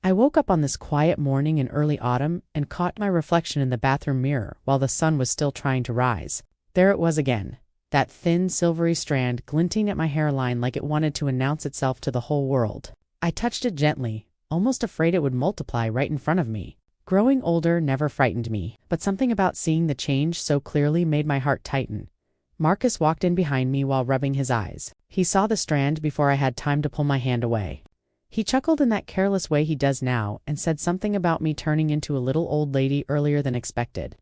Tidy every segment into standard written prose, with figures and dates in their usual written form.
I woke up on this quiet morning in early autumn and caught my reflection in the bathroom mirror while the sun was still trying to rise. There it was again, that thin, silvery strand glinting at my hairline like it wanted to announce itself to the whole world. I touched it gently, almost afraid it would multiply right in front of me. Growing older never frightened me, but something about seeing the change so clearly made my heart tighten. Marcus walked in behind me while rubbing his eyes. He saw the strand before I had time to pull my hand away. He chuckled in that careless way he does now and said something about me turning into a little old lady earlier than expected.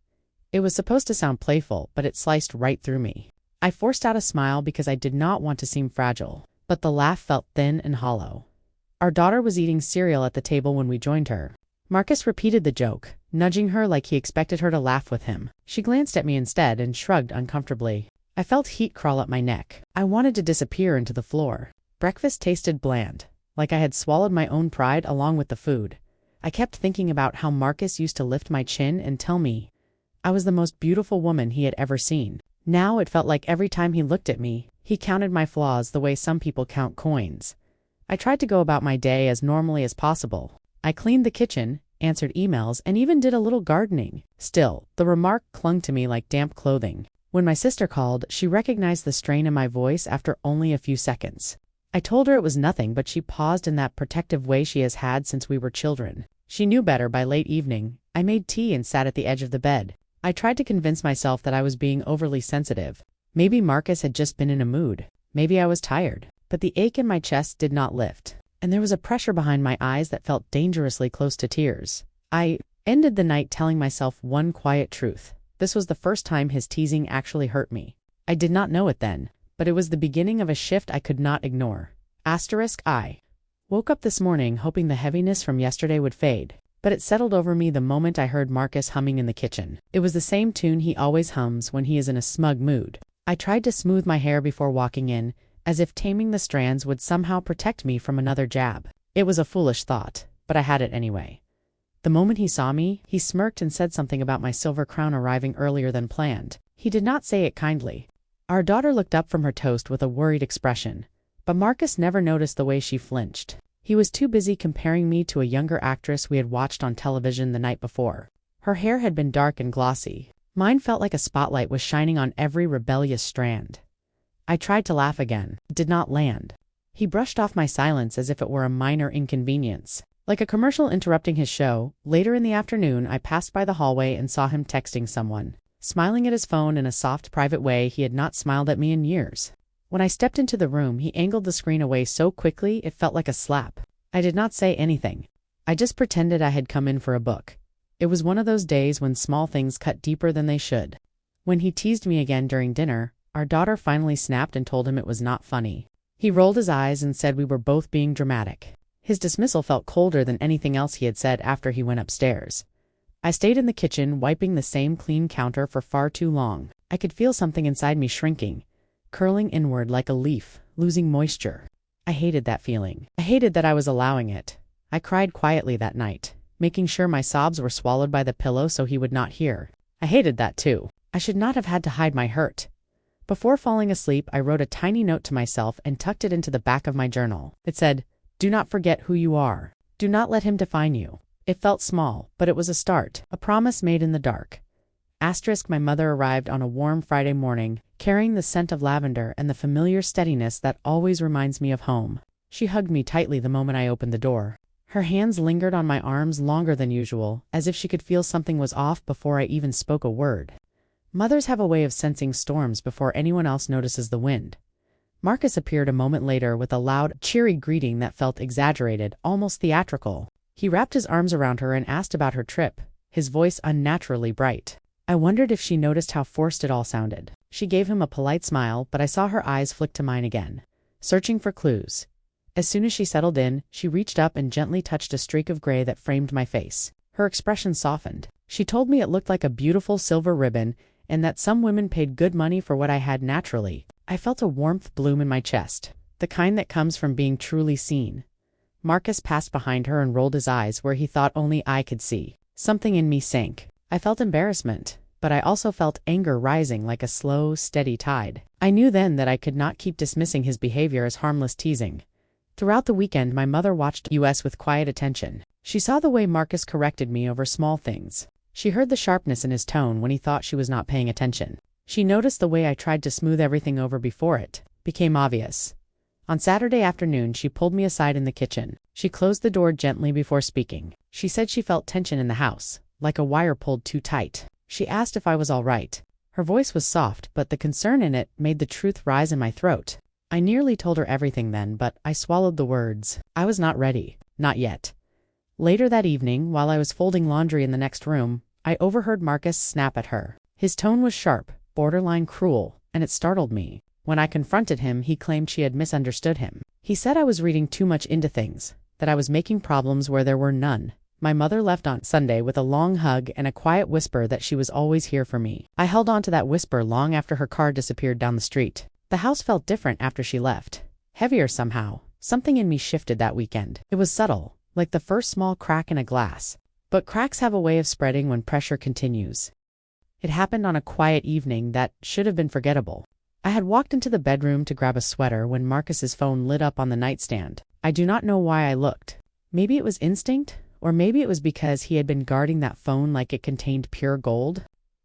It was supposed to sound playful, but it sliced right through me. I forced out a smile because I did not want to seem fragile, but the laugh felt thin and hollow. Our daughter was eating cereal at the table when we joined her. Marcus repeated the joke, nudging her like he expected her to laugh with him. She glanced at me instead and shrugged uncomfortably. I felt heat crawl up my neck. I wanted to disappear into the floor. Breakfast tasted bland, like I had swallowed my own pride along with the food. I kept thinking about how Marcus used to lift my chin and tell me I was the most beautiful woman he had ever seen. Now it felt like every time he looked at me, he counted my flaws the way some people count coins. I tried to go about my day as normally as possible. I cleaned the kitchen, answered emails, and even did a little gardening. Still, the remark clung to me like damp clothing. When my sister called, she recognized the strain in my voice after only a few seconds. I told her it was nothing, but she paused in that protective way she has had since we were children. She knew better by late evening. I made tea and sat at the edge of the bed. I tried to convince myself that I was being overly sensitive. Maybe Marcus had just been in a mood. Maybe I was tired. But the ache in my chest did not lift, and there was a pressure behind my eyes that felt dangerously close to tears. I ended the night telling myself one quiet truth. This was the first time his teasing actually hurt me. I did not know it then, but it was the beginning of a shift I could not ignore. I woke up this morning hoping the heaviness from yesterday would fade, but it settled over me the moment I heard Marcus humming in the kitchen. It was the same tune he always hums when he is in a smug mood. I tried to smooth my hair before walking in, as if taming the strands would somehow protect me from another jab. It was a foolish thought, but I had it anyway. The moment he saw me, he smirked and said something about my silver crown arriving earlier than planned. He did not say it kindly. Our daughter looked up from her toast with a worried expression, but Marcus never noticed the way she flinched. He was too busy comparing me to a younger actress we had watched on television the night before. Her hair had been dark and glossy. Mine felt like a spotlight was shining on every rebellious strand. I tried to laugh again. It did not land. He brushed off my silence as if it were a minor inconvenience. Like a commercial interrupting his show, later in the afternoon I passed by the hallway and saw him texting someone, smiling at his phone in a soft, private way he had not smiled at me in years. When I stepped into the room, he angled the screen away so quickly it felt like a slap. I did not say anything. I just pretended I had come in for a book. It was one of those days when small things cut deeper than they should. When he teased me again during dinner, our daughter finally snapped and told him it was not funny. He rolled his eyes and said we were both being dramatic. His dismissal felt colder than anything else he had said after he went upstairs. I stayed in the kitchen, wiping the same clean counter for far too long. I could feel something inside me shrinking, curling inward like a leaf, losing moisture. I hated that feeling. I hated that I was allowing it. I cried quietly that night, making sure my sobs were swallowed by the pillow so he would not hear. I hated that too. I should not have had to hide my hurt. Before falling asleep, I wrote a tiny note to myself and tucked it into the back of my journal. It said, "Do not forget who you are. Do not let him define you." It felt small, but it was a start, a promise made in the dark. My mother arrived on a warm Friday morning, carrying the scent of lavender and the familiar steadiness that always reminds me of home. She hugged me tightly the moment I opened the door. Her hands lingered on my arms longer than usual, as if she could feel something was off before I even spoke a word. Mothers have a way of sensing storms before anyone else notices the wind. Marcus appeared a moment later with a loud, cheery greeting that felt exaggerated, almost theatrical. He wrapped his arms around her and asked about her trip, his voice unnaturally bright. I wondered if she noticed how forced it all sounded. She gave him a polite smile, but I saw her eyes flick to mine again, searching for clues. As soon as she settled in, she reached up and gently touched a streak of gray that framed my face. Her expression softened. She told me it looked like a beautiful silver ribbon and that some women paid good money for what I had naturally. I felt a warmth bloom in my chest, the kind that comes from being truly seen. Marcus passed behind her and rolled his eyes where he thought only I could see. Something in me sank. I felt embarrassment, but I also felt anger rising like a slow, steady tide. I knew then that I could not keep dismissing his behavior as harmless teasing. Throughout the weekend, my mother watched US with quiet attention. She saw the way Marcus corrected me over small things. She heard the sharpness in his tone when he thought she was not paying attention. She noticed the way I tried to smooth everything over before it became obvious. On Saturday afternoon, she pulled me aside in the kitchen. She closed the door gently before speaking. She said she felt tension in the house, like a wire pulled too tight. She asked if I was all right. Her voice was soft, but the concern in it made the truth rise in my throat. I nearly told her everything then, but I swallowed the words. I was not ready. Not yet. Later that evening, while I was folding laundry in the next room, I overheard Marcus snap at her. His tone was sharp, borderline cruel, and it startled me. When I confronted him, he claimed she had misunderstood him. He said I was reading too much into things, that I was making problems where there were none. My mother left on Sunday with a long hug and a quiet whisper that she was always here for me. I held on to that whisper long after her car disappeared down the street. The house felt different after she left. Heavier somehow. Something in me shifted that weekend. It was subtle, like the first small crack in a glass. But cracks have a way of spreading when pressure continues. It happened on a quiet evening that should have been forgettable. I had walked into the bedroom to grab a sweater when Marcus's phone lit up on the nightstand. I do not know why I looked. Maybe it was instinct, or maybe it was because he had been guarding that phone like it contained pure gold.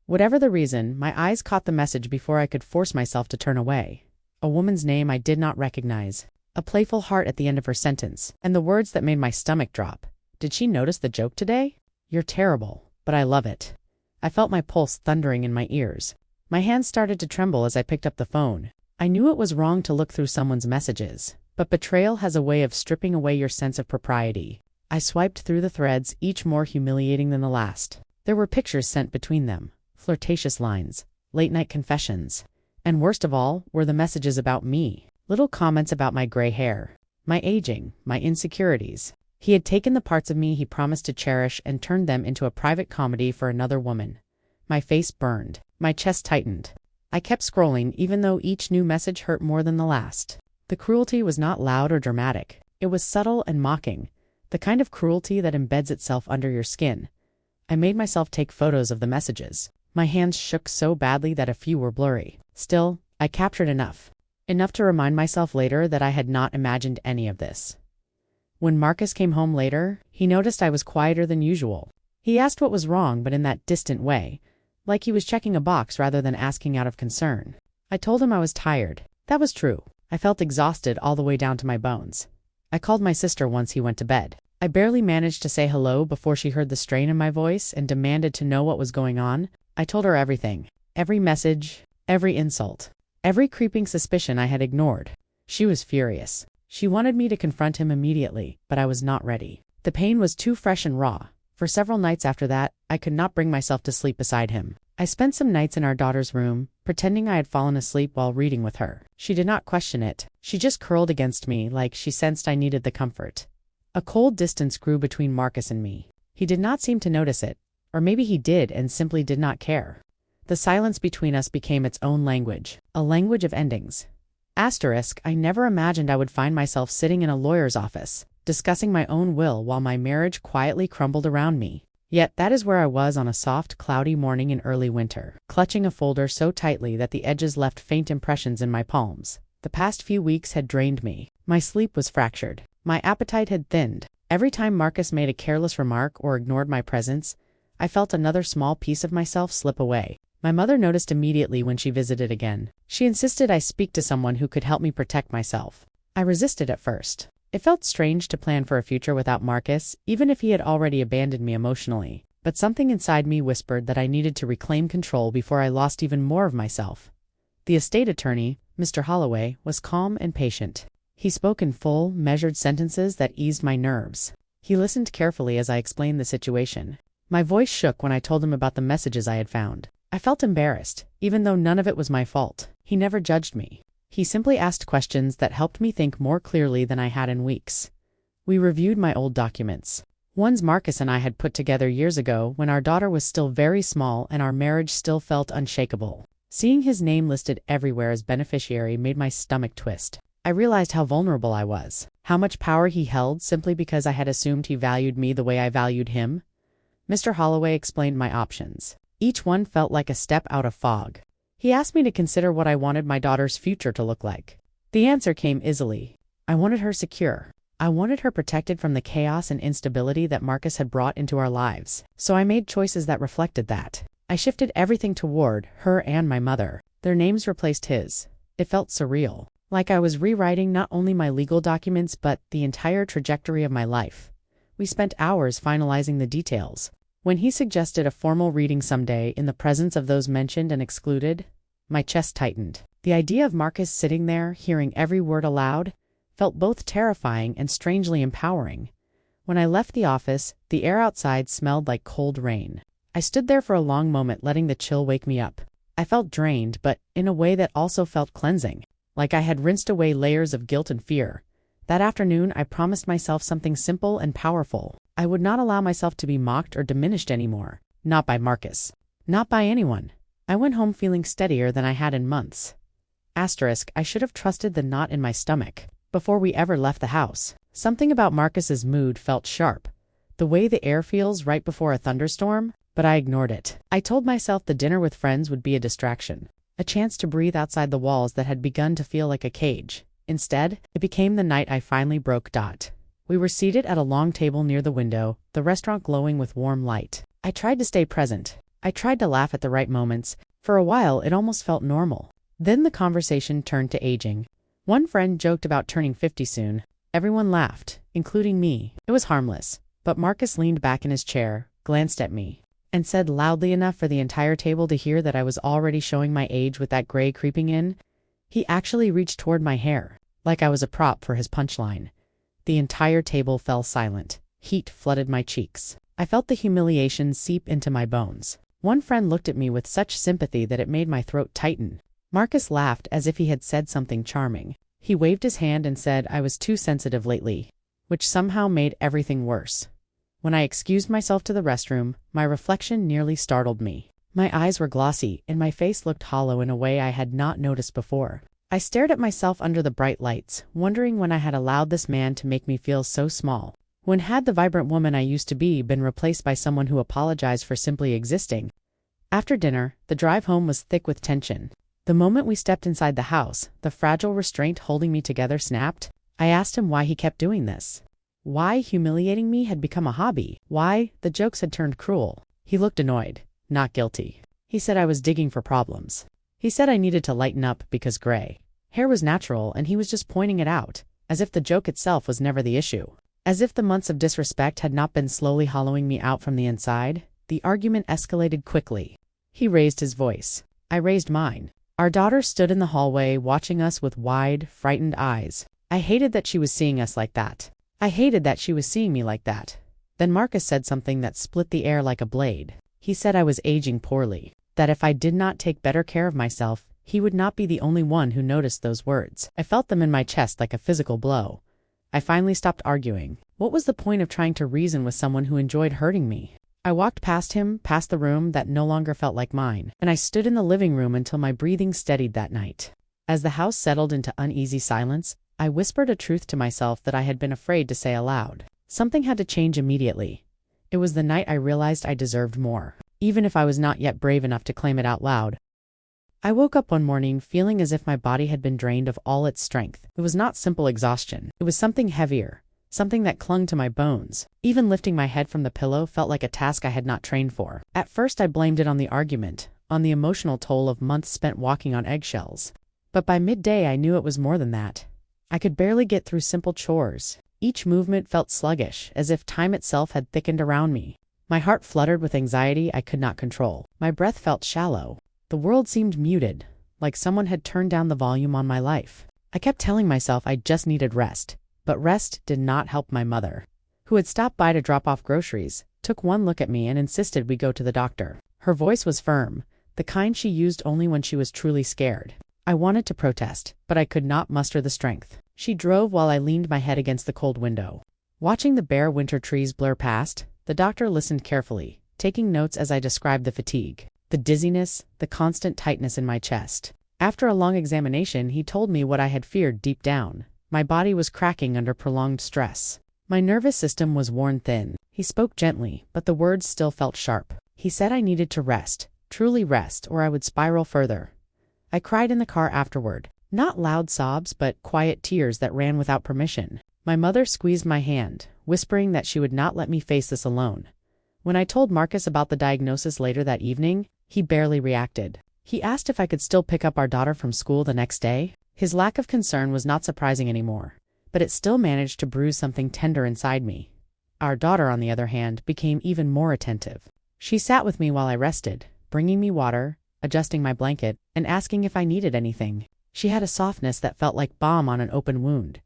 Whatever the reason, my eyes caught the message before I could force myself to turn away. A woman's name I did not recognize. A playful heart at the end of her sentence, and the words that made my stomach drop. Did she notice the joke today? You're terrible, but I love it. I felt my pulse thundering in my ears. My hands started to tremble as I picked up the phone. I knew it was wrong to look through someone's messages, but betrayal has a way of stripping away your sense of propriety. I swiped through the threads, each more humiliating than the last. There were pictures sent between them, flirtatious lines, late-night confessions, and worst of all were the messages about me. Little comments about my gray hair, my aging, my insecurities. He had taken the parts of me he promised to cherish and turned them into a private comedy for another woman. My face burned. My chest tightened. I kept scrolling even though each new message hurt more than the last. The cruelty was not loud or dramatic. It was subtle and mocking, the kind of cruelty that embeds itself under your skin. I made myself take photos of the messages. My hands shook so badly that a few were blurry. Still, I captured enough. Enough to remind myself later that I had not imagined any of this. When Marcus came home later, he noticed I was quieter than usual. He asked what was wrong, but in that distant way, like he was checking a box rather than asking out of concern. I told him I was tired. That was true. I felt exhausted all the way down to my bones. I called my sister once he went to bed. I barely managed to say hello before she heard the strain in my voice and demanded to know what was going on. I told her everything. Every message, every insult, every creeping suspicion I had ignored. She was furious. She wanted me to confront him immediately, but I was not ready. The pain was too fresh and raw. For several nights after that, I could not bring myself to sleep beside him. I spent some nights in our daughter's room, pretending I had fallen asleep while reading with her. She did not question it. She just curled against me like she sensed I needed the comfort. A cold distance grew between Marcus and me. He did not seem to notice it, or maybe he did and simply did not care. The silence between us became its own language, a language of endings. Asterisk, I never imagined I would find myself sitting in a lawyer's office, discussing my own will while my marriage quietly crumbled around me. Yet that is where I was on a soft, cloudy morning in early winter, clutching a folder so tightly that the edges left faint impressions in my palms. The past few weeks had drained me. My sleep was fractured. My appetite had thinned. Every time Marcus made a careless remark or ignored my presence, I felt another small piece of myself slip away. My mother noticed immediately when she visited again. She insisted I speak to someone who could help me protect myself. I resisted at first. It felt strange to plan for a future without Marcus, even if he had already abandoned me emotionally. But something inside me whispered that I needed to reclaim control before I lost even more of myself. The estate attorney, Mr. Holloway, was calm and patient. He spoke in full, measured sentences that eased my nerves. He listened carefully as I explained the situation. My voice shook when I told him about the messages I had found. I felt embarrassed, even though none of it was my fault. He never judged me. He simply asked questions that helped me think more clearly than I had in weeks. We reviewed my old documents. Ones Marcus and I had put together years ago when our daughter was still very small and our marriage still felt unshakable. Seeing his name listed everywhere as beneficiary made my stomach twist. I realized how vulnerable I was, how much power he held simply because I had assumed he valued me the way I valued him. Mr. Holloway explained my options. Each one felt like a step out of fog. He asked me to consider what I wanted my daughter's future to look like. The answer came easily. I wanted her secure. I wanted her protected from the chaos and instability that Marcus had brought into our lives. So I made choices that reflected that. I shifted everything toward her and my mother. Their names replaced his. It felt surreal. Like I was rewriting not only my legal documents but the entire trajectory of my life. We spent hours finalizing the details. When he suggested a formal reading someday in the presence of those mentioned and excluded, my chest tightened. The idea of Marcus sitting there, hearing every word aloud, felt both terrifying and strangely empowering. When I left the office, the air outside smelled like cold rain. I stood there for a long moment, letting the chill wake me up. I felt drained, but in a way that also felt cleansing, like I had rinsed away layers of guilt and fear. That afternoon, I promised myself something simple and powerful. I would not allow myself to be mocked or diminished anymore. Not by Marcus. Not by anyone. I went home feeling steadier than I had in months. I should have trusted the knot in my stomach before we ever left the house. Something about Marcus's mood felt sharp. The way the air feels right before a thunderstorm, but I ignored it. I told myself the dinner with friends would be a distraction, a chance to breathe outside the walls that had begun to feel like a cage. Instead, it became the night I finally broke. We were seated at a long table near the window, the restaurant glowing with warm light. I tried to stay present. I tried to laugh at the right moments. For a while, it almost felt normal. Then the conversation turned to aging. One friend joked about turning 50 soon. Everyone laughed, including me. It was harmless. But Marcus leaned back in his chair, glanced at me, and said loudly enough for the entire table to hear that I was already showing my age with that gray creeping in. He actually reached toward my hair, like I was a prop for his punchline. The entire table fell silent. Heat flooded my cheeks. I felt the humiliation seep into my bones. One friend looked at me with such sympathy that it made my throat tighten. Marcus laughed as if he had said something charming. He waved his hand and said I was too sensitive lately, which somehow made everything worse. When I excused myself to the restroom, my reflection nearly startled me. My eyes were glossy, and my face looked hollow in a way I had not noticed before. I stared at myself under the bright lights, wondering when I had allowed this man to make me feel so small. When had the vibrant woman I used to be been replaced by someone who apologized for simply existing? After dinner, the drive home was thick with tension. The moment we stepped inside the house, the fragile restraint holding me together snapped. I asked him why he kept doing this. Why humiliating me had become a hobby. Why the jokes had turned cruel. He looked annoyed, not guilty. He said I was digging for problems. He said I needed to lighten up because gray hair was natural and he was just pointing it out, as if the joke itself was never the issue. As if the months of disrespect had not been slowly hollowing me out from the inside, the argument escalated quickly. He raised his voice. I raised mine. Our daughter stood in the hallway watching us with wide, frightened eyes. I hated that she was seeing us like that. I hated that she was seeing me like that. Then Marcus said something that split the air like a blade. He said I was aging poorly, that if I did not take better care of myself, he would not be the only one who noticed those words. I felt them in my chest like a physical blow. I finally stopped arguing. What was the point of trying to reason with someone who enjoyed hurting me? I walked past him, past the room that no longer felt like mine, and I stood in the living room until my breathing steadied that night. As the house settled into uneasy silence, I whispered a truth to myself that I had been afraid to say aloud. Something had to change immediately. It was the night I realized I deserved more, even if I was not yet brave enough to claim it out loud. I woke up one morning feeling as if my body had been drained of all its strength. It was not simple exhaustion. It was something heavier, something that clung to my bones. Even lifting my head from the pillow felt like a task I had not trained for. At first I blamed it on the argument, on the emotional toll of months spent walking on eggshells. But by midday I knew it was more than that. I could barely get through simple chores. Each movement felt sluggish, as if time itself had thickened around me. My heart fluttered with anxiety I could not control. My breath felt shallow. The world seemed muted, like someone had turned down the volume on my life. I kept telling myself I just needed rest, but rest did not help my mother, who had stopped by to drop off groceries, took one look at me and insisted we go to the doctor. Her voice was firm, the kind she used only when she was truly scared. I wanted to protest, but I could not muster the strength. She drove while I leaned my head against the cold window. Watching the bare winter trees blur past, the doctor listened carefully, taking notes as I described the fatigue, the dizziness, the constant tightness in my chest. After a long examination, he told me what I had feared deep down. My body was cracking under prolonged stress. My nervous system was worn thin. He spoke gently, but the words still felt sharp. He said I needed to rest, truly rest, or I would spiral further. I cried in the car afterward, Not loud sobs, but quiet tears that ran without permission. My mother squeezed my hand, whispering that she would not let me face this alone. When I told Marcus about the diagnosis later that evening, he barely reacted. He asked if I could still pick up our daughter from school the next day. His lack of concern was not surprising anymore, but it still managed to bruise something tender inside me. Our daughter, on the other hand, became even more attentive. She sat with me while I rested, bringing me water, adjusting my blanket, and asking if I needed anything. She had a softness that felt like balm on an open wound.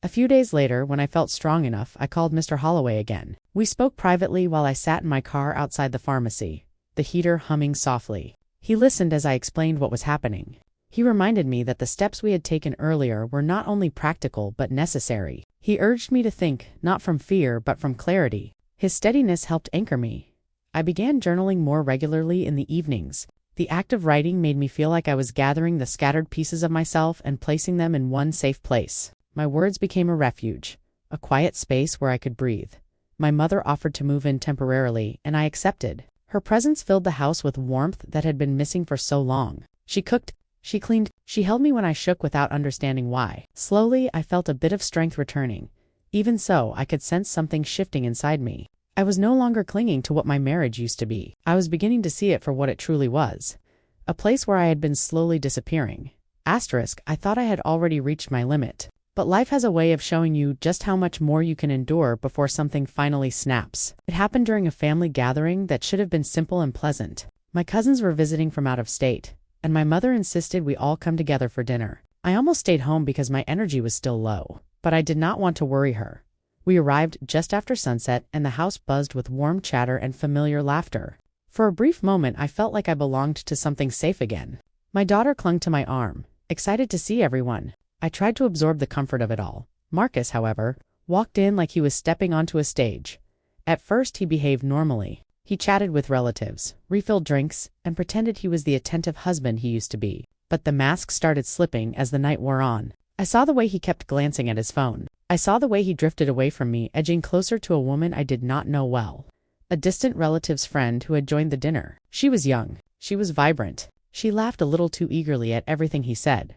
A few days later, when I felt strong enough, I called Mr. Holloway again. We spoke privately while I sat in my car outside the pharmacy, the heater humming softly. He listened as I explained what was happening. He reminded me that the steps we had taken earlier were not only practical but necessary. He urged me to think, not from fear but from clarity. His steadiness helped anchor me. I began journaling more regularly in the evenings. The act of writing made me feel like I was gathering the scattered pieces of myself and placing them in one safe place. My words became a refuge, a quiet space where I could breathe. My mother offered to move in temporarily, and I accepted. Her presence filled the house with warmth that had been missing for so long. She cooked, she cleaned, she held me when I shook without understanding why. Slowly, I felt a bit of strength returning. Even so, I could sense something shifting inside me. I was no longer clinging to what my marriage used to be. I was beginning to see it for what it truly was. A place where I had been slowly disappearing. I thought I had already reached my limit. But life has a way of showing you just how much more you can endure before something finally snaps. It happened during a family gathering that should have been simple and pleasant. My cousins were visiting from out of state, and my mother insisted we all come together for dinner. I almost stayed home because my energy was still low, but I did not want to worry her. We arrived just after sunset, and the house buzzed with warm chatter and familiar laughter. For a brief moment, I felt like I belonged to something safe again. My daughter clung to my arm, excited to see everyone. I tried to absorb the comfort of it all. Marcus, however, walked in like he was stepping onto a stage. At first, he behaved normally. He chatted with relatives, refilled drinks, and pretended he was the attentive husband he used to be. But the mask started slipping as the night wore on. I saw the way he kept glancing at his phone. I saw the way he drifted away from me, edging closer to a woman I did not know well. A distant relative's friend who had joined the dinner. She was young. She was vibrant. She laughed a little too eagerly at everything he said.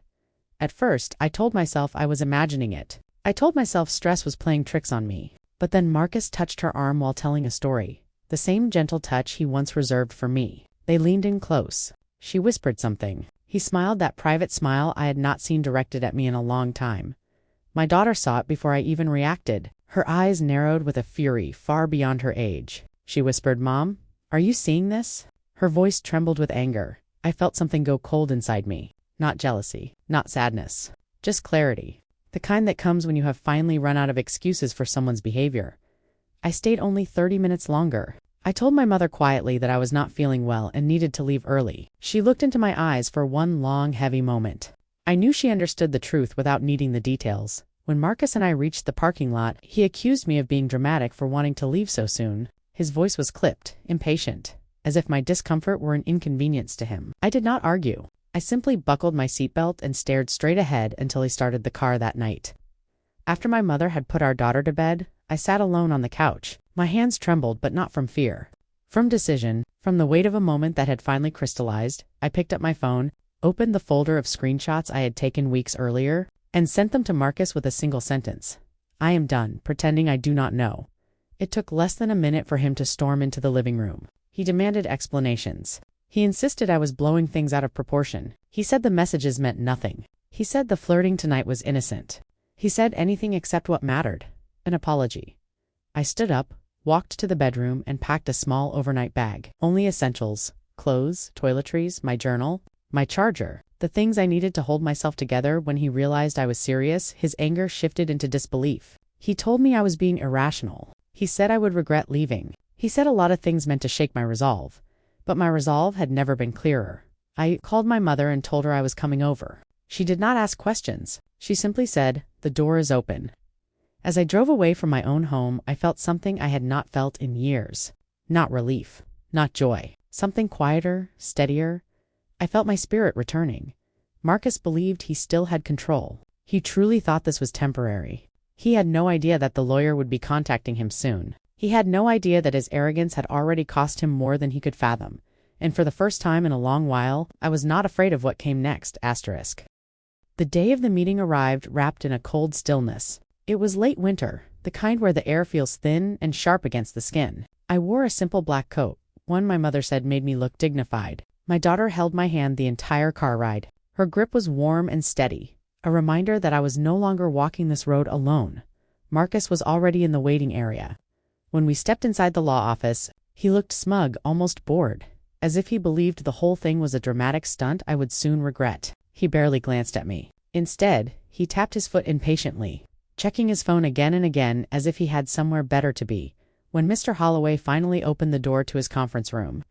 At first, I told myself I was imagining it. I told myself stress was playing tricks on me. But then Marcus touched her arm while telling a story. The same gentle touch he once reserved for me. They leaned in close. She whispered something. He smiled, that private smile I had not seen directed at me in a long time. My daughter saw it before I even reacted. Her eyes narrowed with a fury far beyond her age. She whispered, "Mom, are you seeing this?" Her voice trembled with anger. I felt something go cold inside me. Not jealousy, not sadness, just clarity. The kind that comes when you have finally run out of excuses for someone's behavior. I stayed only 30 minutes longer. I told my mother quietly that I was not feeling well and needed to leave early. She looked into my eyes for one long, heavy moment. I knew she understood the truth without needing the details. When Marcus and I reached the parking lot, he accused me of being dramatic for wanting to leave so soon. His voice was clipped, impatient, as if my discomfort were an inconvenience to him. I did not argue. I simply buckled my seatbelt and stared straight ahead until he started the car that night. After my mother had put our daughter to bed, I sat alone on the couch. My hands trembled, but not from fear. From decision, from the weight of a moment that had finally crystallized, I picked up my phone, opened the folder of screenshots I had taken weeks earlier, and sent them to Marcus with a single sentence. "I am done pretending I do not know." It took less than a minute for him to storm into the living room. He demanded explanations. He insisted I was blowing things out of proportion. He said the messages meant nothing. He said the flirting tonight was innocent. He said anything except what mattered. An apology. I stood up, walked to the bedroom, and packed a small overnight bag. Only essentials: clothes, toiletries, my journal, my charger. The things I needed to hold myself together. When he realized I was serious, his anger shifted into disbelief. He told me I was being irrational. He said I would regret leaving. He said a lot of things meant to shake my resolve. But my resolve had never been clearer. I called my mother and told her I was coming over. She did not ask questions. She simply said, "The door is open." As I drove away from my own home, I felt something I had not felt in years. Not relief, not joy. Something quieter, steadier. I felt my spirit returning. Marcus believed he still had control. He truly thought this was temporary. He had no idea that the lawyer would be contacting him soon. He had no idea that his arrogance had already cost him more than he could fathom. And for the first time in a long while, I was not afraid of what came next. The day of the meeting arrived wrapped in a cold stillness. It was late winter, the kind where the air feels thin and sharp against the skin. I wore a simple black coat, one my mother said made me look dignified. My daughter held my hand the entire car ride. Her grip was warm and steady, a reminder that I was no longer walking this road alone. Marcus was already in the waiting area. When we stepped inside the law office, he looked smug, almost bored, as if he believed the whole thing was a dramatic stunt I would soon regret. He barely glanced at me. Instead, he tapped his foot impatiently, checking his phone again and again as if he had somewhere better to be. When Mr. Holloway finally opened the door to his conference room,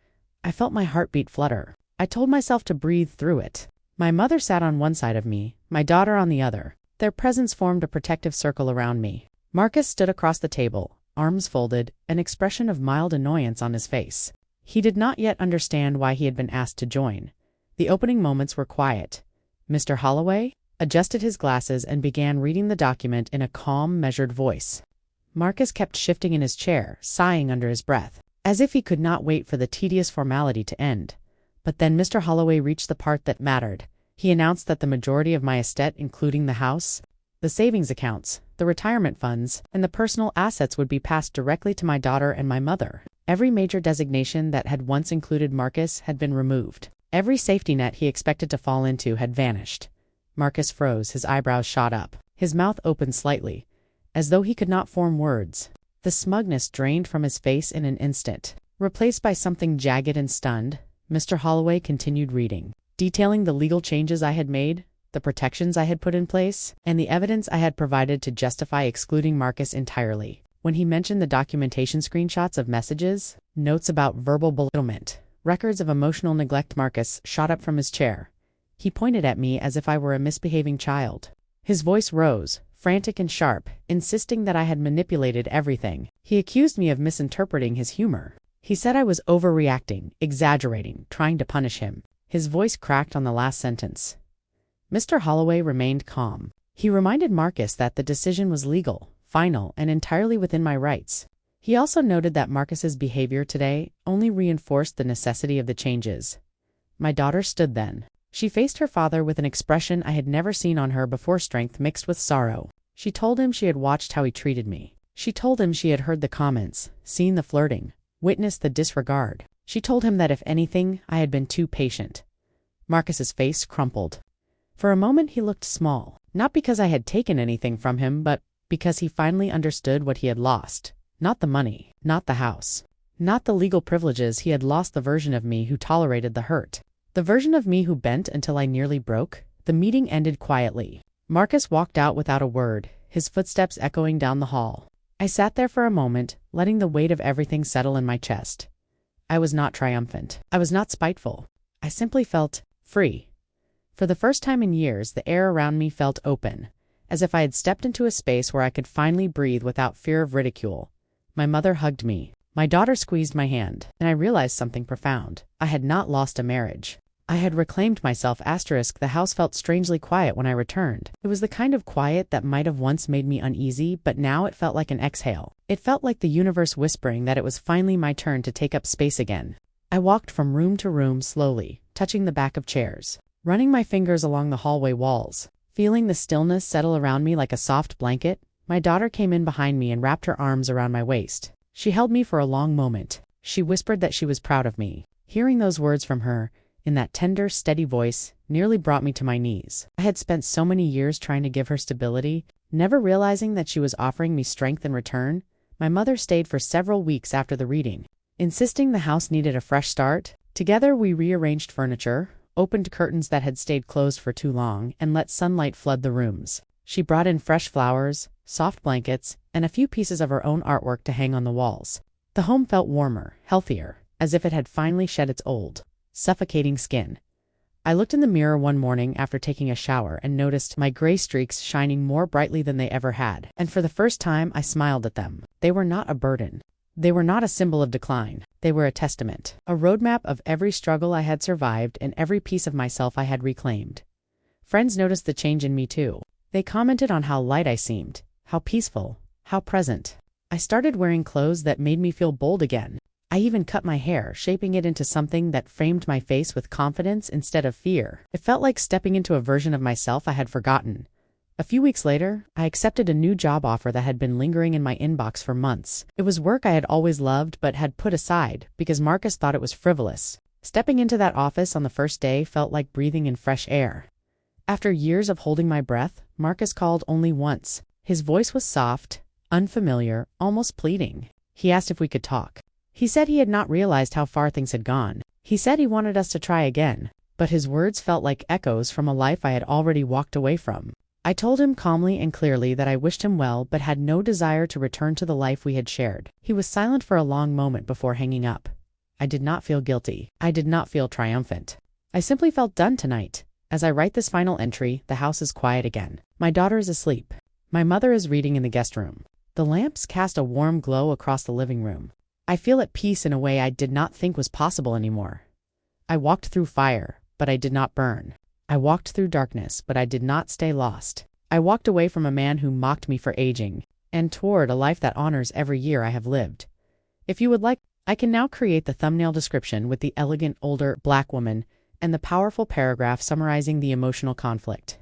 I felt my heartbeat flutter. I told myself to breathe through it. My mother sat on one side of me, my daughter on the other. Their presence formed a protective circle around me. Marcus stood across the table, arms folded, an expression of mild annoyance on his face. He did not yet understand why he had been asked to join. The opening moments were quiet. Mr. Holloway adjusted his glasses and began reading the document in a calm, measured voice. Marcus kept shifting in his chair, sighing under his breath, as if he could not wait for the tedious formality to end. But then Mr. Holloway reached the part that mattered. He announced that the majority of my estate, including the house, the savings accounts, the retirement funds, and the personal assets would be passed directly to my daughter and my mother. Every major designation that had once included Marcus had been removed. Every safety net he expected to fall into had vanished. Marcus froze, his eyebrows shot up. His mouth opened slightly, as though he could not form words. The smugness drained from his face in an instant. Replaced by something jagged and stunned, Mr. Holloway continued reading, detailing the legal changes I had made, the protections I had put in place, and the evidence I had provided to justify excluding Marcus entirely. When he mentioned the documentation screenshots of messages, notes about verbal belittlement, records of emotional neglect, Marcus shot up from his chair. He pointed at me as if I were a misbehaving child. His voice rose, frantic and sharp, insisting that I had manipulated everything. He accused me of misinterpreting his humor. He said I was overreacting, exaggerating, trying to punish him. His voice cracked on the last sentence. Mr. Holloway remained calm. He reminded Marcus that the decision was legal, final, and entirely within my rights. He also noted that Marcus's behavior today only reinforced the necessity of the changes. My daughter stood then. She faced her father with an expression I had never seen on her before, strength mixed with sorrow. She told him she had watched how he treated me. She told him she had heard the comments, seen the flirting, witnessed the disregard. She told him that if anything, I had been too patient. Marcus's face crumpled. For a moment he looked small, not because I had taken anything from him, but because he finally understood what he had lost. Not the money, not the house, not the legal privileges. He had lost the version of me who tolerated the hurt. The version of me who bent until I nearly broke. The meeting ended quietly. Marcus walked out without a word, his footsteps echoing down the hall. I sat there for a moment, letting the weight of everything settle in my chest. I was not triumphant. I was not spiteful. I simply felt free. For the first time in years, the air around me felt open, as if I had stepped into a space where I could finally breathe without fear of ridicule. My mother hugged me. My daughter squeezed my hand, and I realized something profound. I had not lost a marriage. I had reclaimed myself. The house felt strangely quiet when I returned. It was the kind of quiet that might have once made me uneasy, but now it felt like an exhale. It felt like the universe whispering that it was finally my turn to take up space again. I walked from room to room slowly, touching the back of chairs, running my fingers along the hallway walls, feeling the stillness settle around me like a soft blanket. My daughter came in behind me and wrapped her arms around my waist. She held me for a long moment. She whispered that she was proud of me. Hearing those words from her, in that tender, steady voice, nearly brought me to my knees. I had spent so many years trying to give her stability, never realizing that she was offering me strength in return. My mother stayed for several weeks after the reading, insisting the house needed a fresh start. Together we rearranged furniture, opened curtains that had stayed closed for too long, and let sunlight flood the rooms. She brought in fresh flowers, soft blankets, and a few pieces of her own artwork to hang on the walls. The home felt warmer, healthier, as if it had finally shed its old, suffocating skin. I looked in the mirror one morning after taking a shower and noticed my gray streaks shining more brightly than they ever had, and for the first time I smiled at them. They were not a burden. They were not a symbol of decline. They were a testament, a roadmap of every struggle I had survived and every piece of myself I had reclaimed. Friends noticed the change in me too. They commented on how light I seemed, how peaceful, how present. I started wearing clothes that made me feel bold again. I I even cut my hair, shaping it into something that framed my face with confidence instead of fear. It felt like stepping into a version of myself I had forgotten. A few weeks later, I accepted a new job offer that had been lingering in my inbox for months. It was work I had always loved but had put aside because Marcus thought it was frivolous. Stepping into that office on the first day felt like breathing in fresh air. After years of holding my breath, Marcus called only once. His voice was soft, unfamiliar, almost pleading. He asked if we could talk. He said he had not realized how far things had gone. He said he wanted us to try again, but his words felt like echoes from a life I had already walked away from. I told him calmly and clearly that I wished him well but had no desire to return to the life we had shared. He was silent for a long moment before hanging up. I did not feel guilty. I did not feel triumphant. I simply felt done tonight. As I write this final entry, the house is quiet again. My daughter is asleep. My mother is reading in the guest room. The lamps cast a warm glow across the living room. I feel at peace in a way I did not think was possible anymore. I walked through fire, but I did not burn. I walked through darkness, but I did not stay lost. I walked away from a man who mocked me for aging, and toward a life that honors every year I have lived. If you would like, I can now create the thumbnail description with the elegant older Black woman and the powerful paragraph summarizing the emotional conflict.